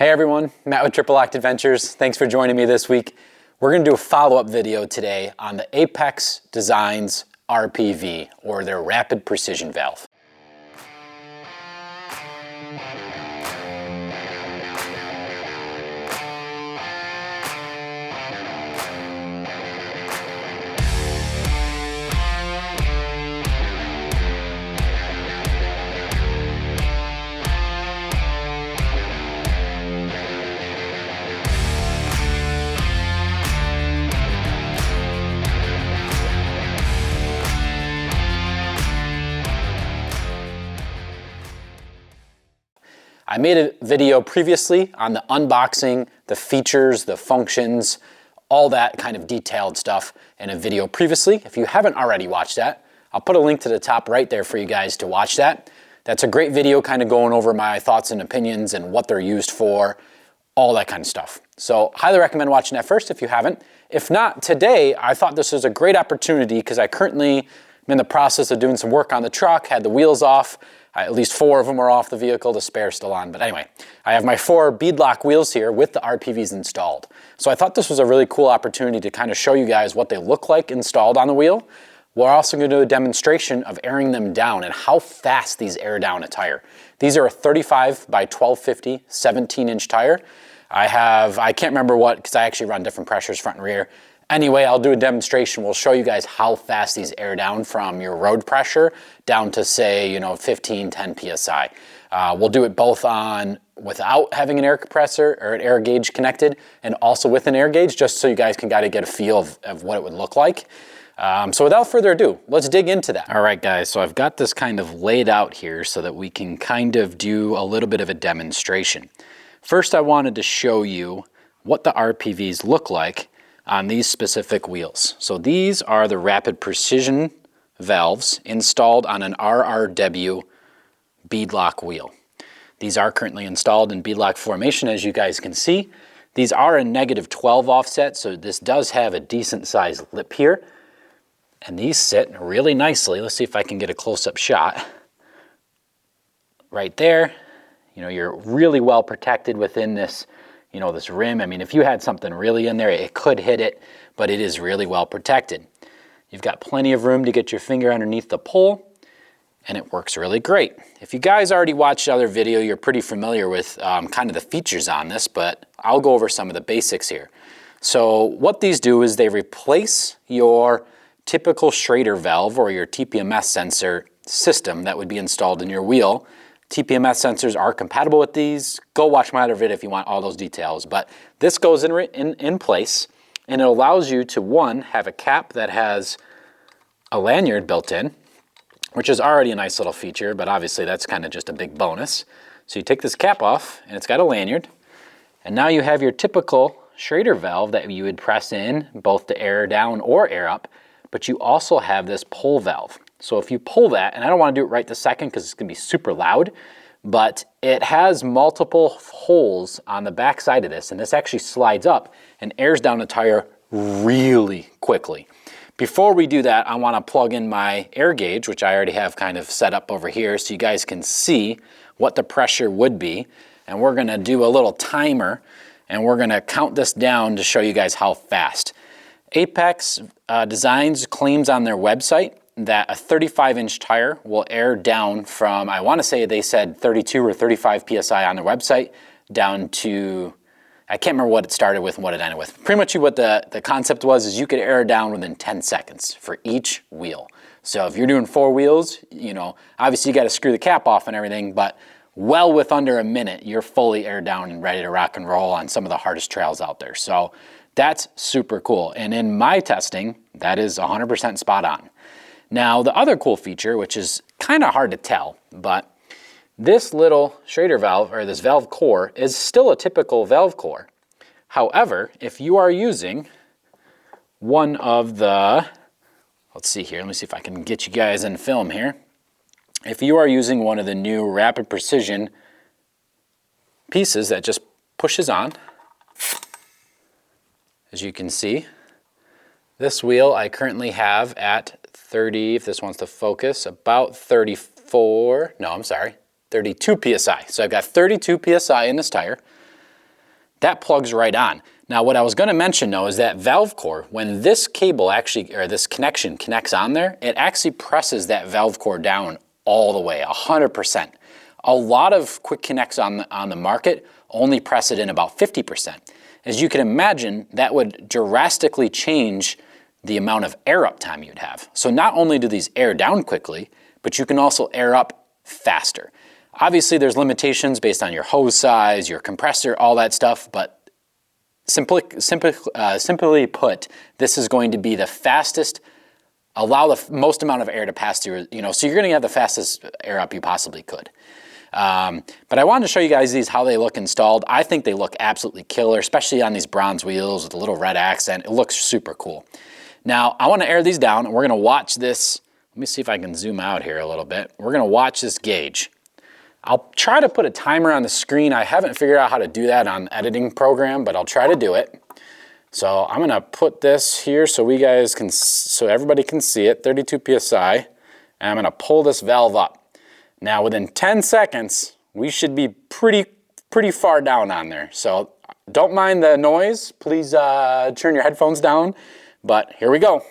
Hey everyone, Matt with Triple Act Adventures. Thanks for joining me this week. We're going to do a follow-up video today on the Apex Designs RPV, or their Rapid Precision Valve. I made a video previously on the unboxing, the features, the functions, all that kind of detailed stuff in a video previously. If you haven't already watched that, I'll put a link to the top right there for you guys to watch that. That's a great video kind of going over my thoughts and opinions and what they're used for, all that kind of stuff. So highly recommend watching that first if you haven't. If not, today I thought this was a great opportunity because I currently am in the process of doing some work on the truck, had the wheels off. At least 4 of them are off the vehicle, the spare still on. But anyway, I have my 4 beadlock wheels here with the RPVs installed. So I thought this was a really cool opportunity to kind of show you guys what they look like installed on the wheel. We're also going to do a demonstration of airing them down and how fast these air down a tire. These are a 35 by 1250 17-inch tire. I can't remember what, because I actually run different pressures front and rear. Anyway, I'll do a demonstration. We'll show you guys how fast these air down from your road pressure down to, say, 15, 10 PSI. We'll do it both on without having an air compressor or an air gauge connected, and also with an air gauge, just so you guys can kind of get a feel of what it would look like. So without further ado, let's dig into that. All right, guys, so I've got this kind of laid out here so that we can kind of do a little bit of a demonstration. First, I wanted to show you what the RPVs look like on these specific wheels. So these are the Rapid Precision valves installed on an RRW beadlock wheel. These are currently installed in beadlock formation, as you guys can see. These are a -12 offset, so this does have a decent sized lip here. And these sit really nicely. Let's see if I can get a close-up shot. Right there. You're really well protected within this this rim. I mean, if you had something really in there, it could hit it, but it is really well protected. You've got plenty of room to get your finger underneath the pole, and it works really great. If you guys already watched the other video, you're pretty familiar with kind of the features on this, but I'll go over some of the basics here. So what these do is they replace your typical Schrader valve or your TPMS sensor system that would be installed in your wheel. TPMS sensors are compatible with these. Go watch my other video if you want all those details. But this goes in place, and it allows you to, one, have a cap that has a lanyard built in, which is already a nice little feature, but obviously that's kind of just a big bonus. So you take this cap off, and it's got a lanyard, and now you have your typical Schrader valve that you would press in, both to air down or air up, but you also have this pull valve. So if you pull that, and I don't want to do it right this second because it's going to be super loud, but it has multiple holes on the back side of this, and this actually slides up and airs down the tire really quickly. Before we do that, I want to plug in my air gauge, which I already have kind of set up over here so you guys can see what the pressure would be. And we're going to do a little timer, and we're going to count this down to show you guys how fast. Apex Designs claims on their website that a 35-inch tire will air down from, I want to say they said 32 or 35 PSI on their website, down to, I can't remember what it started with and what it ended with. Pretty much what the concept was is you could air down within 10 seconds for each wheel. So if you're doing 4 wheels, obviously you got to screw the cap off and everything, but well with under a minute, you're fully aired down and ready to rock and roll on some of the hardest trails out there. So that's super cool. And in my testing, that is 100% spot on. Now, the other cool feature, which is kind of hard to tell, but this little Schrader valve, or this valve core, is still a typical valve core. However, if you are using one of the, let's see here, let me see if I can get you guys in film here. If you are using one of the new Rapid Precision pieces that just pushes on, as you can see, this wheel I currently have at 30, if this wants to focus, about 32 PSI. So I've got 32 PSI in this tire. that plugs right on. Now what I was going to mention though is that valve core, when this cable actually, or this connection connects on there, it actually presses that valve core down all the way, 100%. A lot of quick connects on the market only press it in about 50%. As you can imagine, that would drastically change the amount of air up time you'd have. So not only do these air down quickly, but you can also air up faster. Obviously there's limitations based on your hose size, your compressor, all that stuff, but simply put, this is going to be the fastest, allow the most amount of air to pass through, so you're gonna have the fastest air up you possibly could. But I wanted to show you guys these, how they look installed. I think they look absolutely killer, especially on these bronze wheels with a little red accent. It looks super cool. Now, I want to air these down, and we're going to watch this. Let me see if I can zoom out here a little bit. We're going to watch this gauge. I'll try to put a timer on the screen. I haven't figured out how to do that on editing program, but I'll try to do it. So I'm going to put this here so everybody can see it, 32 PSI, and I'm going to pull this valve up. Now, within 10 seconds, we should be pretty far down on there. So don't mind the noise. Please turn your headphones down. But here we go.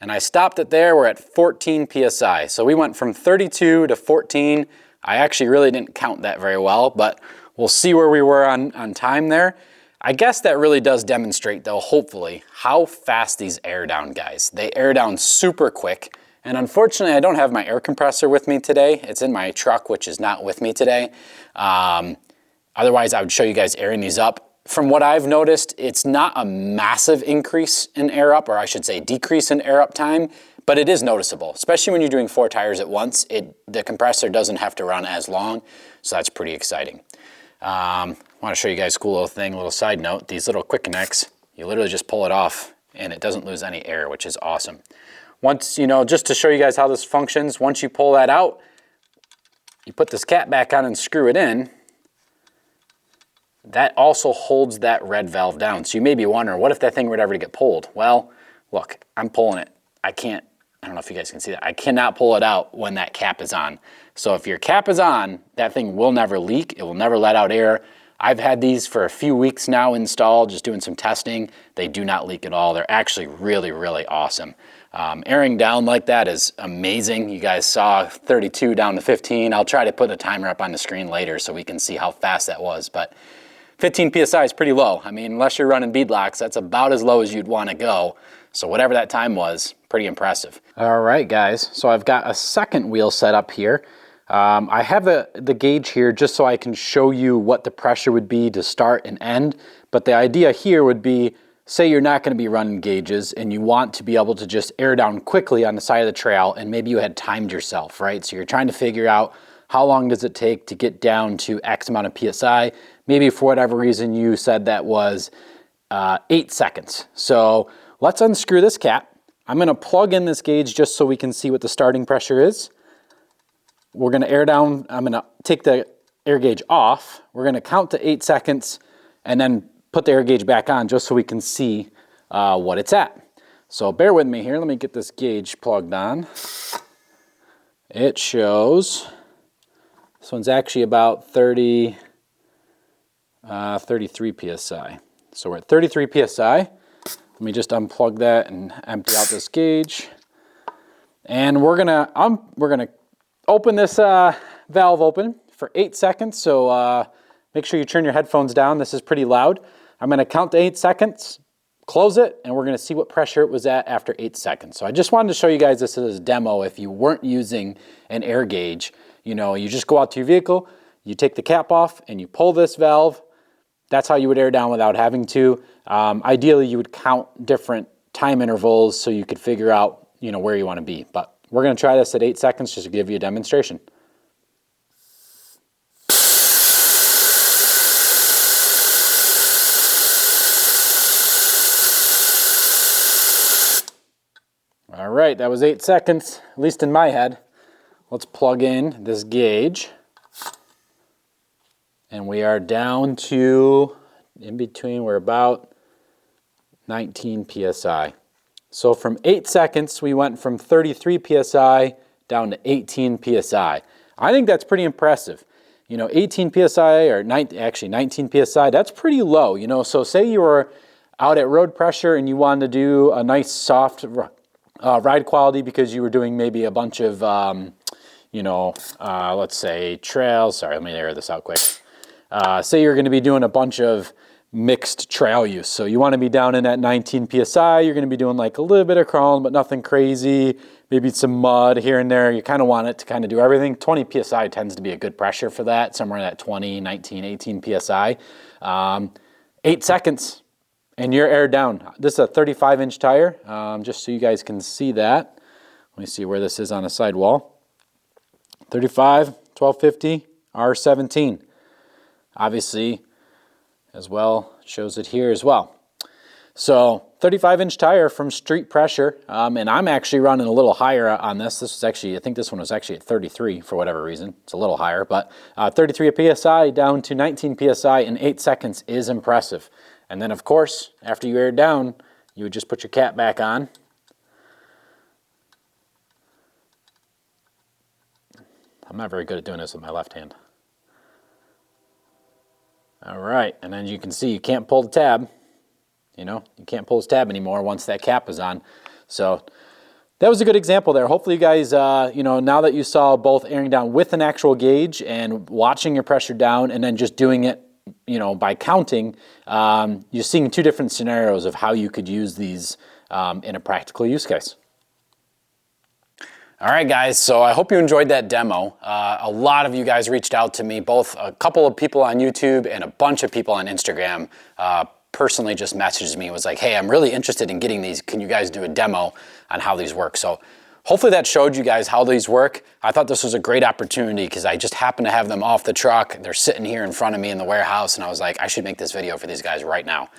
And I stopped it there. We're at 14 PSI. So we went from 32 to 14. I actually really didn't count that very well, but we'll see where we were on time there. I guess that really does demonstrate, though, hopefully, how fast these air down, guys. They air down super quick, and unfortunately, I don't have my air compressor with me today. It's in my truck, which is not with me today. Otherwise, I would show you guys airing these up. From what I've noticed, it's not a massive increase in air up, or I should say decrease in air up time, but it is noticeable, especially when you're doing 4 tires at once. The compressor doesn't have to run as long, so that's pretty exciting. I want to show you guys a cool little thing, a little side note. These little quick connects, you literally just pull it off and it doesn't lose any air, which is awesome. Once, just to show you guys how this functions, once you pull that out, you put this cap back on and screw it in. That also holds that red valve down. So you may be wondering, what if that thing were ever to get pulled? Well, look, I'm pulling it. I don't know if you guys can see that. I cannot pull it out when that cap is on. So if your cap is on, that thing will never leak. It will never let out air. I've had these for a few weeks now installed, just doing some testing. They do not leak at all. They're actually really, really awesome. Airing down like that is amazing. You guys saw 32 down to 15. I'll try to put a timer up on the screen later so we can see how fast that was. But 15 PSI is pretty low. I mean, unless you're running beadlocks, that's about as low as you'd want to go. So whatever that time was, pretty impressive. All right, guys. So I've got a second wheel set up here. I have the gauge here just so I can show you what the pressure would be to start and end. But the idea here would be, say you're not going to be running gauges and you want to be able to just air down quickly on the side of the trail, and maybe you had timed yourself, right? So you're trying to figure out how long does it take to get down to X amount of PSI. Maybe for whatever reason you said that was 8 seconds. So let's unscrew this cap. I'm going to plug in this gauge just so we can see what the starting pressure is. We're going to air down. I'm going to take the air gauge off. We're going to count to 8 seconds and then put the air gauge back on just so we can see what it's at. So bear with me here. Let me get this gauge plugged on. It shows, this one's actually about 33 PSI. So we're at 33 PSI. Let me just unplug that and empty out this gauge. And we're gonna open this valve open for 8 seconds. So make sure you turn your headphones down. This is pretty loud. I'm gonna count to 8 seconds, close it, and we're gonna see what pressure it was at after 8 seconds. So I just wanted to show you guys this as a demo. If you weren't using an air gauge, you just go out to your vehicle, you take the cap off and you pull this valve. That's how you would air down without having to. Ideally, you would count different time intervals so you could figure out, where you want to be. But we're going to try this at 8 seconds just to give you a demonstration. All right, that was 8 seconds, at least in my head. Let's plug in this gauge. And we are down to in between, we're about 19 PSI. So from 8 seconds, we went from 33 PSI down to 18 PSI. I think that's pretty impressive. You know, 18 PSI or actually 19 PSI, that's pretty low. You know, so say you were out at road pressure and you wanted to do a nice soft ride quality because you were doing maybe a bunch of, let's say trails. Sorry, let me air this out quick. Say you're going to be doing a bunch of mixed trail use. So you want to be down in at 19 PSI. You're going to be doing like a little bit of crawling, but nothing crazy. Maybe some mud here and there. You kind of want it to kind of do everything. 20 PSI tends to be a good pressure for that. Somewhere in that 20, 19, 18 PSI. 8 seconds and you're aired down. This is a 35-inch tire, just so you guys can see that. Let me see where this is on the sidewall. 35, 1250, R17. Obviously, as well, shows it here as well. So 35-inch tire from Street Pressure, and I'm actually running a little higher on this. This was actually, I think this one was actually at 33 for whatever reason. It's a little higher, but 33 PSI down to 19 PSI in 8 seconds is impressive. And then of course, after you air it down, you would just put your cap back on. I'm not very good at doing this with my left hand. All right, and then you can see you can't pull the tab. You know, you can't pull this tab anymore once that cap is on. So that was a good example there. Hopefully you guys, now that you saw both airing down with an actual gauge and watching your pressure down and then just doing it, by counting, you're seeing two different scenarios of how you could use these in a practical use case. All right, guys, so I hope you enjoyed that demo. A lot of you guys reached out to me, both a couple of people on YouTube and a bunch of people on Instagram personally just messaged me and was like, hey, I'm really interested in getting these. Can you guys do a demo on how these work? So hopefully that showed you guys how these work. I thought this was a great opportunity because I just happened to have them off the truck. They're sitting here in front of me in the warehouse, and I was like, I should make this video for these guys right now.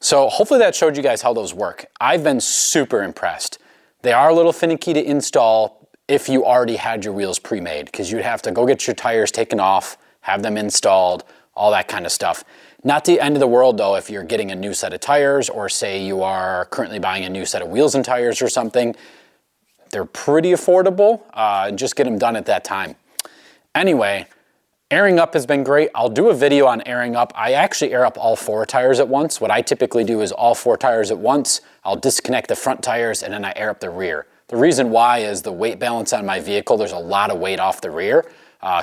So hopefully that showed you guys how those work. I've been super impressed. They are a little finicky to install if you already had your wheels pre-made, because you'd have to go get your tires taken off, have them installed, all that kind of stuff. Not the end of the world though if you're getting a new set of tires, or say you are currently buying a new set of wheels and tires or something. They're pretty affordable, just get them done at that time. Anyway, airing up has been great. I'll do a video on airing up. I actually air up all 4 tires at once. What I typically do is all 4 tires at once. I'll disconnect the front tires and then I air up the rear. The reason why is the weight balance on my vehicle. There's a lot of weight off the rear.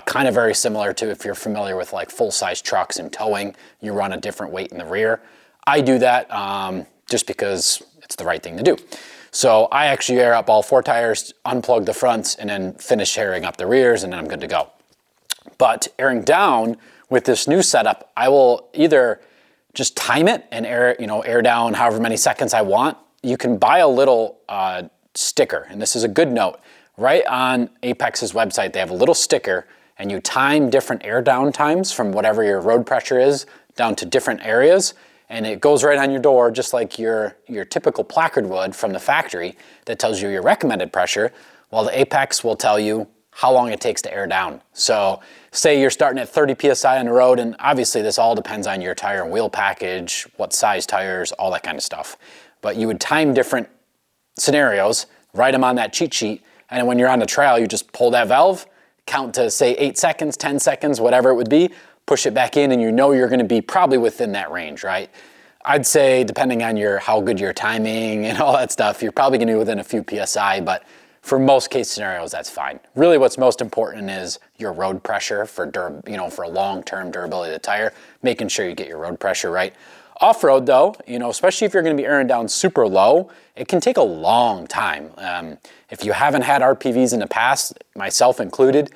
Kind of very similar to if you're familiar with like full-size trucks and towing, you run a different weight in the rear. I do that just because it's the right thing to do. So I actually air up all 4 tires, unplug the fronts, and then finish airing up the rears, and then I'm good to go. But airing down with this new setup, I will either just time it and air down however many seconds I want. You can buy a little sticker, and this is a good note. Right on Apex's website, they have a little sticker, and you time different air down times from whatever your road pressure is down to different areas, and it goes right on your door just like your typical placard would from the factory that tells you your recommended pressure, while the Apex will tell you how long it takes to air down. So say you're starting at 30 PSI on the road, and obviously this all depends on your tire and wheel package, what size tires, all that kind of stuff. But you would time different scenarios, write them on that cheat sheet, and when you're on the trail, you just pull that valve, count to say 8 seconds, 10 seconds, whatever it would be, push it back in, and you know you're gonna be probably within that range, right? I'd say depending on how good your timing and all that stuff, you're probably gonna be within a few PSI, but for most case scenarios, that's fine. Really what's most important is your road pressure for for long-term durability of the tire, making sure you get your road pressure right. Off-road though, especially if you're gonna be airing down super low, it can take a long time. If you haven't had RPVs in the past, myself included,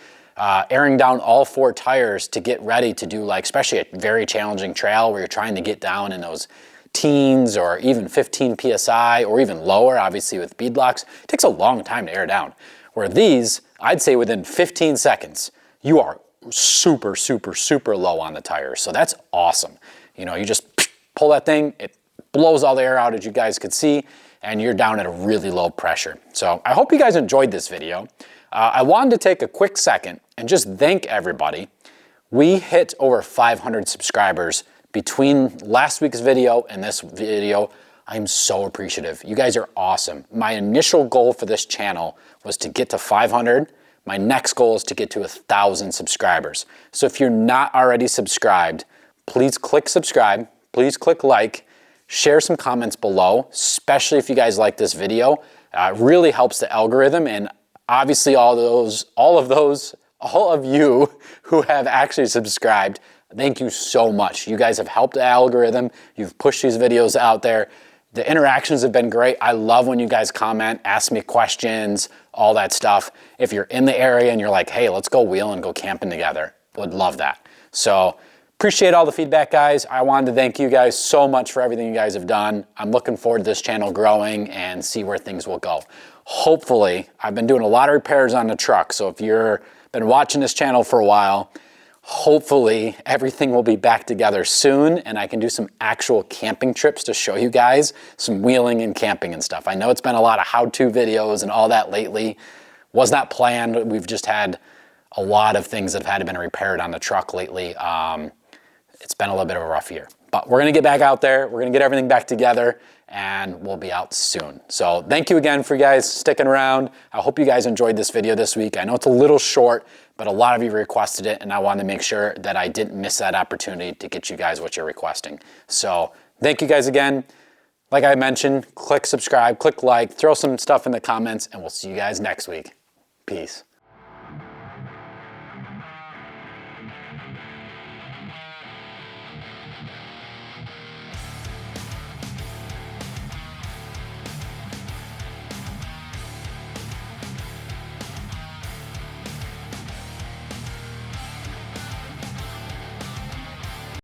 airing down all 4 tires to get ready to do especially a very challenging trail where you're trying to get down in those teens or even 15 PSI or even lower, obviously with beadlocks, it takes a long time to air down. Where these, I'd say within 15 seconds, you are super, super, super low on the tires. So that's awesome. You just pull that thing, it blows all the air out as you guys could see, and you're down at a really low pressure. So I hope you guys enjoyed this video. I wanted to take a quick second and just thank everybody. We hit over 500 subscribers between last week's video and this video, I'm so appreciative. You guys are awesome. My initial goal for this channel was to get to 500. My next goal is to get to 1,000 subscribers. So if you're not already subscribed, please click subscribe, please click like, share some comments below, especially if you guys like this video. It really helps the algorithm, and obviously all of you who have actually subscribed, thank you so much. You guys have helped the algorithm. You've pushed these videos out there. The interactions have been great. I love when you guys comment, ask me questions, all that stuff. If you're in the area and you're like, hey, let's go wheeling, go camping together, would love that. So appreciate all the feedback, guys. I wanted to thank you guys so much for everything you guys have done. I'm looking forward to this channel growing and see where things will go. Hopefully, I've been doing a lot of repairs on the truck, so if you've been watching this channel for a while, hopefully everything will be back together soon and I can do some actual camping trips to show you guys some wheeling and camping and stuff. I know it's been a lot of how-to videos and all that lately. Was not planned. We've just had a lot of things that have had to been repaired on the truck lately. It's been a little bit of a rough year, but we're gonna get back out there. We're gonna get everything back together and we'll be out soon. So thank you again for you guys sticking around. I hope you guys enjoyed this video this week. I know it's a little short, but a lot of you requested it and I wanted to make sure that I didn't miss that opportunity to get you guys what you're requesting. So thank you guys again. Like I mentioned, click subscribe, click like, throw some stuff in the comments, and we'll see you guys next week. Peace.